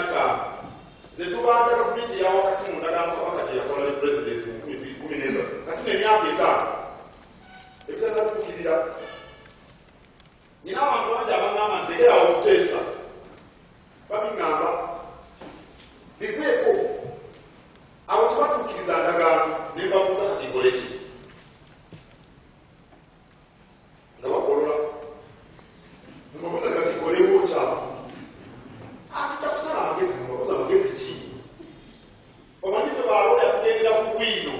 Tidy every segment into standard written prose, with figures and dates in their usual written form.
15 zetubanja gavumenti ya wakati mundagamba kabaka gye yakola ne president mu 2010 kati n'emyaka 5 ebitannatuukirira nina abantu bangi abangamba ndekerawo okuteesa babingamba biveeko abo tebatuukiriza ndagaano ne mbabuuza kati nkole ki nga bakolola mbabuuza kati nkolewo kyaba tujja kusala amagezi mbabuuza amagezi ki omanyize baaloola tugendera ku bwino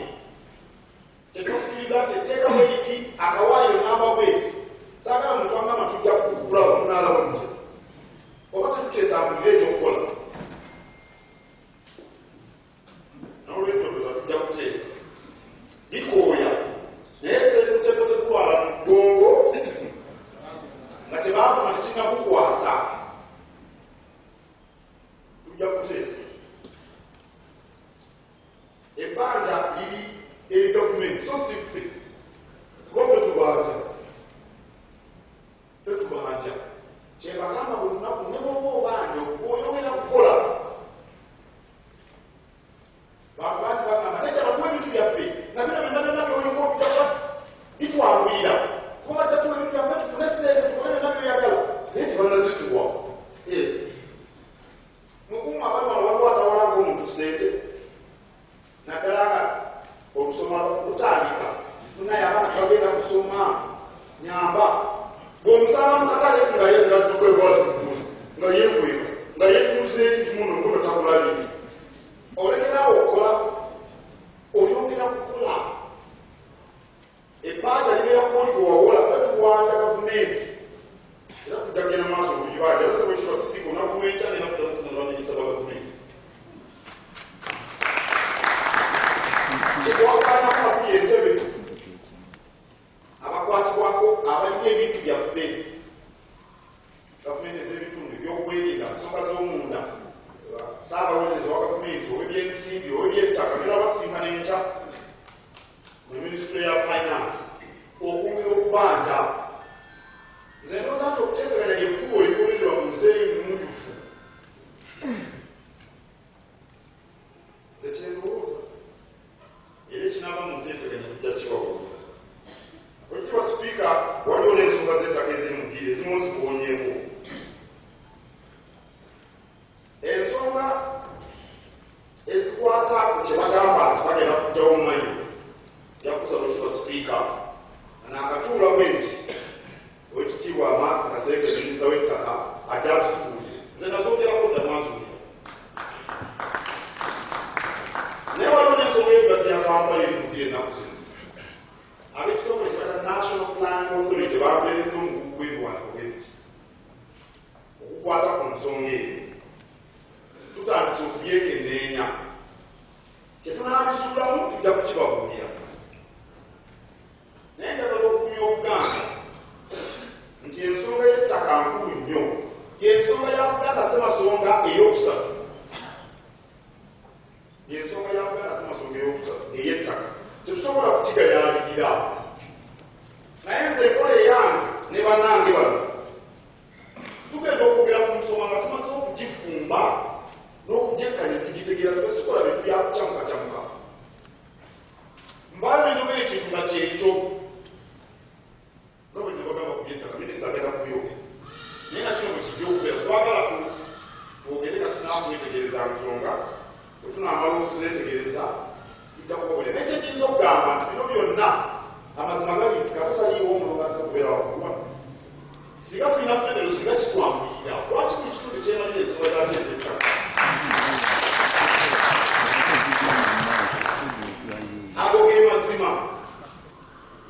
tetukkiriza nti etteekamu eriti akawaayiro n'amabweti saagala muntu wangamba tujja kukula omunaala bwente oba tetuteesangulira ekyokukola n'olwekyo ndoza tujja kuteesa bikooya naye sekuteko tekutwala mu gongo nga tebaafuna tekinakukwasa tujja kuteesa ebbanja liri eri gavumenti so si ffe kuba tubanja tetubanja kyebagamba buli lunaku ne bwoba obanja oyogera kukola babandi bagamba nedda batuwa ebintu byaffe na bino byonna byonna byoliko bitwanguyira kuba batatuwa ebintu byaffe tufune sente tukole byonna byoyagala naye tibanazituwa mukumu abalimu waliwo atawala ng'omuntu sente naddala nga olusoma lutandika munaye abaana bagenda kusoma nyamba bw'omusanga mu katale nga yedadduka ebwatugulu nga yeekweka nga yetuuze kimuno ngono takulabire olekerawo okola olyongera kukola ebbanja libeera kuoli gwe wawola tetuwanja gavumenti era tujja kugenda mu maaso bulibanja basaba ekiba sipiika olunaku lw'enkya nena kuddamu okusana baminisita ba gavumenti kyetwakanyako atuli entebe abakwatibwako abalina ebintu byaffe gavumenti ez'ebitundu ebyokwerinda nsonga z'omunda saabawolereza wa gavumenti ow'ebyensimbi ow'ebyettaka nera basinga n'enkya mu minisitule ya finance okwongera okubanja nze ndowooza nti okuteesaganya lyekkubo erikolererwa mu nsi emunjufu nze kyendowooza era ekinaava mu nteesaganya tujja kiwawula okiwa sipiika waliwo n'ensonga z'ettaka ezimugire ezimu zikuwonyeeko ensonga ezikwata ku kyebagamba nti bagenda kujjawo mumanyi yakusaba okiwa sipiika naakatuula bwe nti owekitiibwa amaati kasenge minisita w'ettaka ajazituulire nze nazongerako ddamu azuulira naye waliwo n'ensonga y'egazi ya kampala erimugire ennaku zino ab'ekitongole kyebata national planning authority babulereza omugugu gw'ebiwandiiko bwebiti okukwata ku nsonga eyo tutandise okubyekenneenya kyetunabisuulamu tujja kukibabuulira naye njagala okukumya obuganda nti ensonga y'ettaka nkulu nnyo y'ensonga ya buganda semasonga ey'okusatu y'ensonga ya buganda semasonga ey'okusatu ey'ettaka tetusobola kukigayaalirira naye nze enkola eyange ne bannange bano tugenda okwogera ku nsonga nga tumaze okugifumba n'okugyekkanya tugitegeera tubese tukola bintu byakucamukacamuka mbaayo nenyogera ekintu nga kyekyo nobwe nebagamba ku byettaka minisita agenda kubyogera naye nakino bwe kijja okubeera twagala twogere nga sinakwetegereza nsonga bwe tunaamala okuzetegereza tujja kubabolera nekyo ekiyinza okugamba nti bino byonna amazima gali nti katutaliiwo omulongazi okubeera waggulu wano singa tulina federo singa kitwanguyira lwaki buli kitundu kyemalira ensonga zaako ez'ettaka ago ge mazima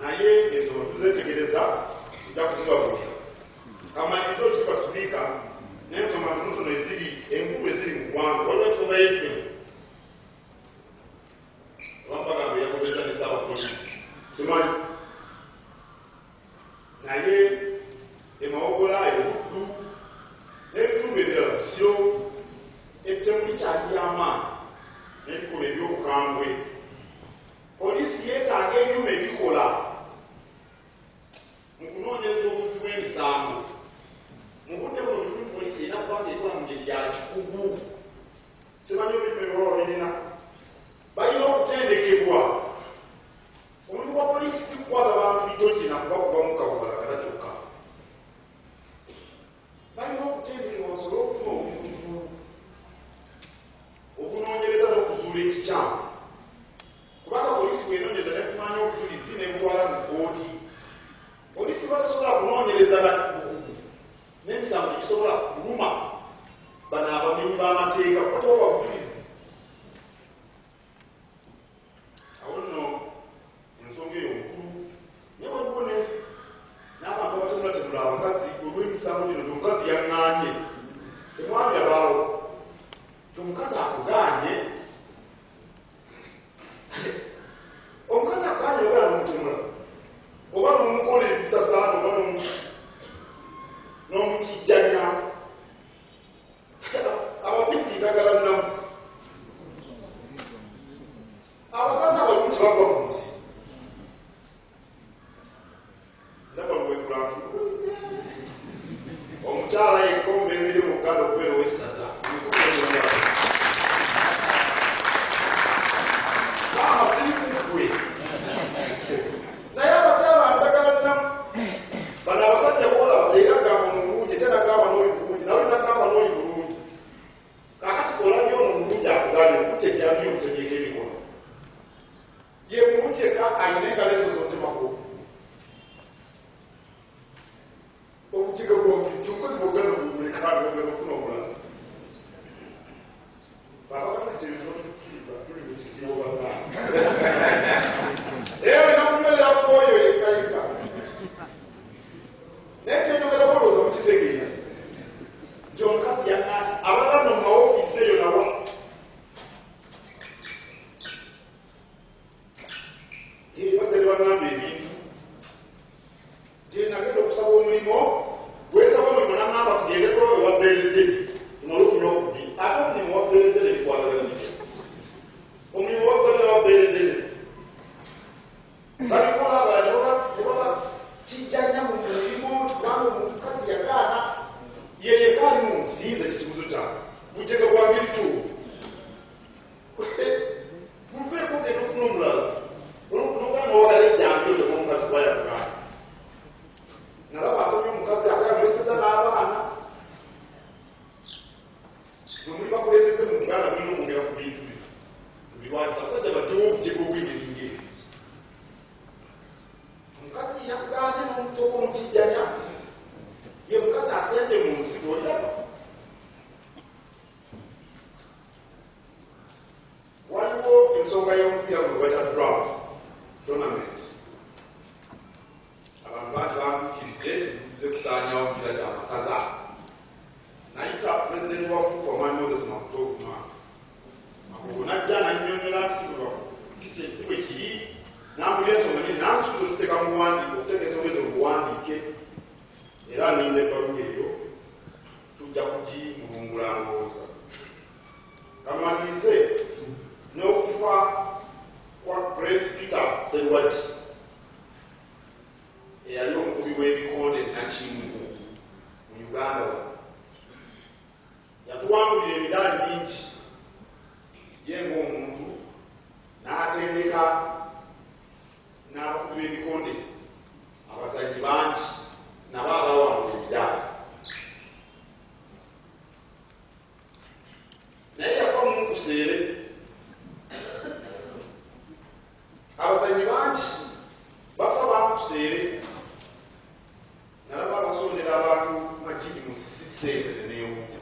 naye ensonga tuzetegereza tujja kuzibabuulira kamaliriza okipa sipiika n'ensonga ntonotono eziri enkulu eziri mu ggwanga waliwo ensonga y'ettemu olwambagamba eyakogeza ne saabapoliisi simanyi naye emawogola ebuddu n'ebitundu ebirala kusiro ettemu likyali ly'amaanyi n'ebikola ebyobukambwe poliisi yeetaaga ebyuma ebikola mu kunoonyereza obuzi bw'emisango mu budde buno buli poliisi erina kubanga ekola mu ngeri ya kikugu amateeka kutoba bujulizi awo nno ensonga eyo nkulu naye waliwo n'abantu abatemula temula abakazi olw'emisango gino nti omukazi yaŋŋaanye temwabira baawo omukazi akugaanye omukazi akugaanye oba n'omutemula oba n'omukola ebitasaana oba n'omukijjanya ababiki ndagala nnamu abakazi abalungi bagwa mu nsi ndaba lwekulantu omukyala yekka omubeerere mu Buganda okubeera ow'essaza amasirikugwe naye abakyala ndagala nnamu bano abasajja boolaba era gamba omulungi ate nagamba n'oli bulungi nawe nagamba n'oli bulungi kakati kolabyo ono omulungi akugambye okutegeyambi okutegeka emikono ye mulungi eka ayina engalo ezo zotemako obukiga bwombi nti omukozi bwogenda obulekanga ogenda ofuna omulala babakatulekyebizotukkiriza tuli mu kisibo bannaa era nakumerera kuoyo yekayika naye kyenjogera bolooza mukitegeera nti omukazi yaŋŋaanye abalala no mu maofiisi eyo nabo baddali baŋŋamba ebintu nti nagenda okusaba omulimu gwesaba omulimu naŋŋamba tugendeko ewa beredde tumale okubi ate omulimu wa beredde nebikwatagana bityo omulimu wa beredde babikola abala nebaba kijjanya mu mulimu kubanga omukazi yagaana yeyeka ali mu nsinze kikibuzo kyange gujega gwange bituufu muveeko ogenda ofuna omulala olwokunogaana owagala ejjambi oyo omukazi gwayagaana nalaba atomye omukazi ate amuleseza n'abaana nomuli bakulembeze mu Buganda mulina okwogera ku bintu bino tubirwanyisa abasajja bajjewo obujega obw'emiringo eyo omukazi yakugaanye n'omutoka omukijjanya ye mukazi asende mu nsi oliraba waliwo ensonga y'omupiira gwe bweta drum tournament abantu bangi bantuukiridde tuze kusaanyawo omupiira gy'amasaza nayita pulezidenti wa fufa omwami Moses Makutoguma akugo najja nannyonnyola si bwe kiri nambulira ensonga nyingi nansuubiza oziteeka mu buwandiike okuteeka ensonga ezo mu buwandiike era ninda ebbaluwa eyo tujja kugimulungula ndowooza kamalirize n'okufa kwa Grace Peter Sserwagi eyali omukubi w'ebikonde nakimungu mu Uganda wano yatuwangulira emidaali mingi ye ng'omuntu n'atendeka n'abakubi b'ebikonde abazanyi bangi nabo abawangula emidaali naye yafa mumukuseere abazanyi bangi bafa bamukuseere nalaba basondera abantu magidi musisi sente nenewunya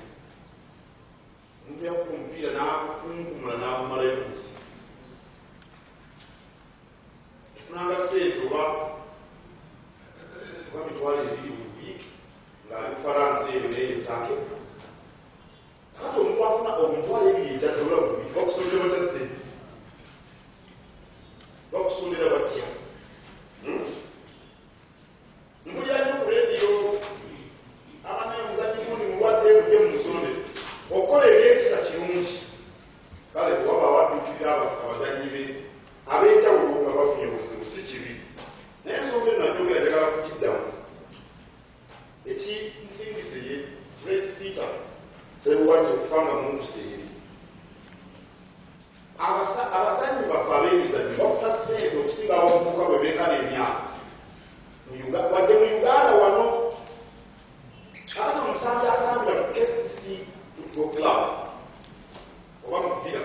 omuntu yakuba omupiira n'akunkumula n'agumalayo mu nsi efunanga sente oba mitwalo 2 buli wiiki ng'ali Bufalansa eyo neyetake kati omuntu afuna omutwalo 2 ejjaddola buli wiiki bakusondera batya sente bakusondera batya mpulira nnyo ku rediyo abanaye omuzanyi gundi mulwadde mujje mu nsonde okukola ebyekisa kirungi kale bwaba awaddukirira abazanyi be ab'enjawulo nga bafunye obuzibu si kibi naye ensonga eno najogera njagala kukiddamu ekinsingise ye Grace Peter Sserwagi okufanga munkuseeri abazanyi baffe ab'emizanyo bafuna ssente okusinga abavubuka bwe beekana emyaka wadde mu Uganda wano ate omusambi asambira mu KCC Football Club oba mu Villa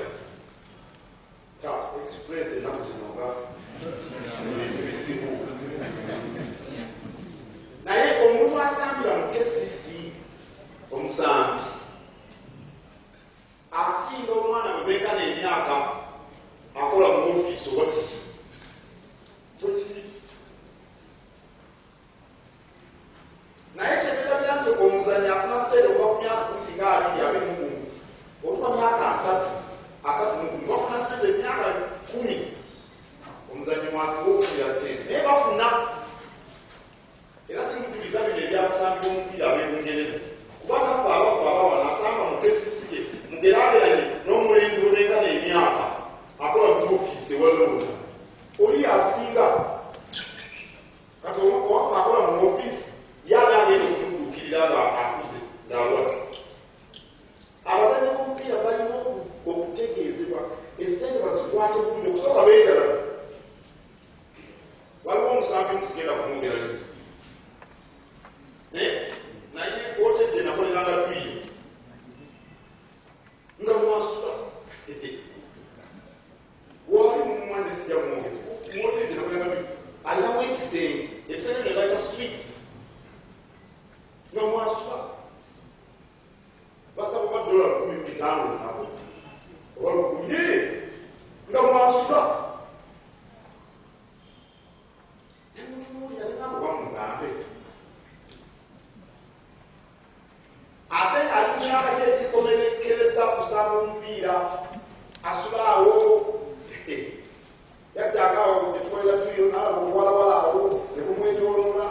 ta express ennaku zino nga ebintu bizibu naye omuntu asambira mu KCC omusambi asatu bafuna sente emyaka 10 omuzanyi mwasiba okufunira sente naye bafuna era timutuliza bino ebyabasambi b'omupiira ab'ebungereza kuba naffe abafu abawana asanga mukesisike mugeraageranye n'omulenzi olekana emyaka akola mu ofiisi ewalowona oli asinga kati owaffe akola mu ofiisi yaga agenda okumuduukirira nga akuze ng'alwala abazanyi b'omupiira balina okutegeezebwa essente bazikwate bulungi okusooka beegala waliwo omusambi musigenda kumwogerayo naye otedde nakoleranga lwiyo nga mwasula wali mumwana esijja mwogere mwotedde nakoleranga lwiyo alinamu ekisenge ne bayita swit nga mwasula basaba ba $15 nabo oba 10 nga mwasula nemutunuulira nenga mubamugambe ate ali myaka gyegikomerekereza kusaba omupiira asulaawo yajjagawo netukolera tuyo nalaba obuwalawala awo nebumwetoloola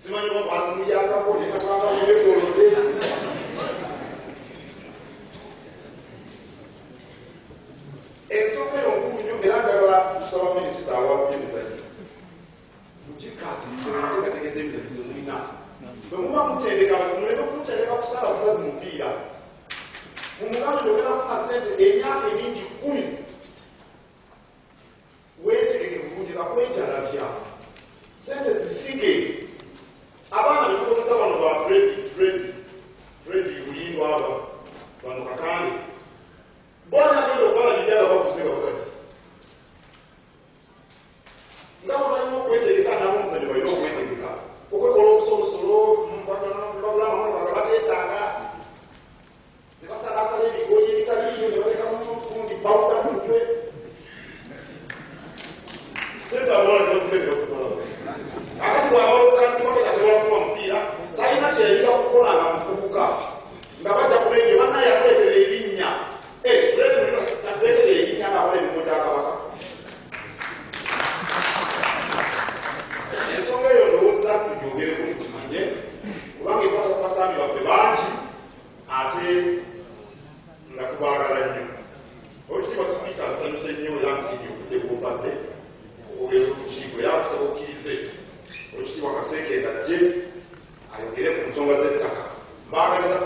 simanyi okwasimulyakako nenatwanga mubetolode ensonga eyo nkulu nnyo era njagala kusaba minisita awaabye emizanyo mugikatirize muteekateekeza emizanyizo mulina bwe muba mutendeka muleme kumutendeka kusala busazi mupiira mumugambe ndogera kufuna sente emyaka emingi 10 weetegeke bulungi kakwejalabya sente zisige abaana betukozesa bano ba fredi bulindwa aba bano kakande bona agenda okubala bibyaga bakuze bakati nga bamanyi okwetegeka nabo omuzanyo balina okwetegeka okwekola obusolosolo babulamu bateetaaga ne basalasala ebigoli ebitaliyo ne bateekamundi pawuda mutwe sente abawala nebazibasikola akati bwabakandibaketasobola kuba mupiira talina kyeyiga kukola nga mufubuka nga bajja kuleege bannaye yakuleetera erinnya tatuleetera erinnya ngaakola emirimu gya kabaka ensonga eyo ndowooza tugyogereko tukimanye kubanga ekwata ku basambi baffe bangi ate nga tubaagala nnyo olukitiibwa sipiika nsanyuse nnyo era nsiimye okudde kumbadde okwogera olukiiko era akusaba okkirize olukitiibwa Kaseke ng'ajje ayogere ku nsonga z'ettaka mbaagaliza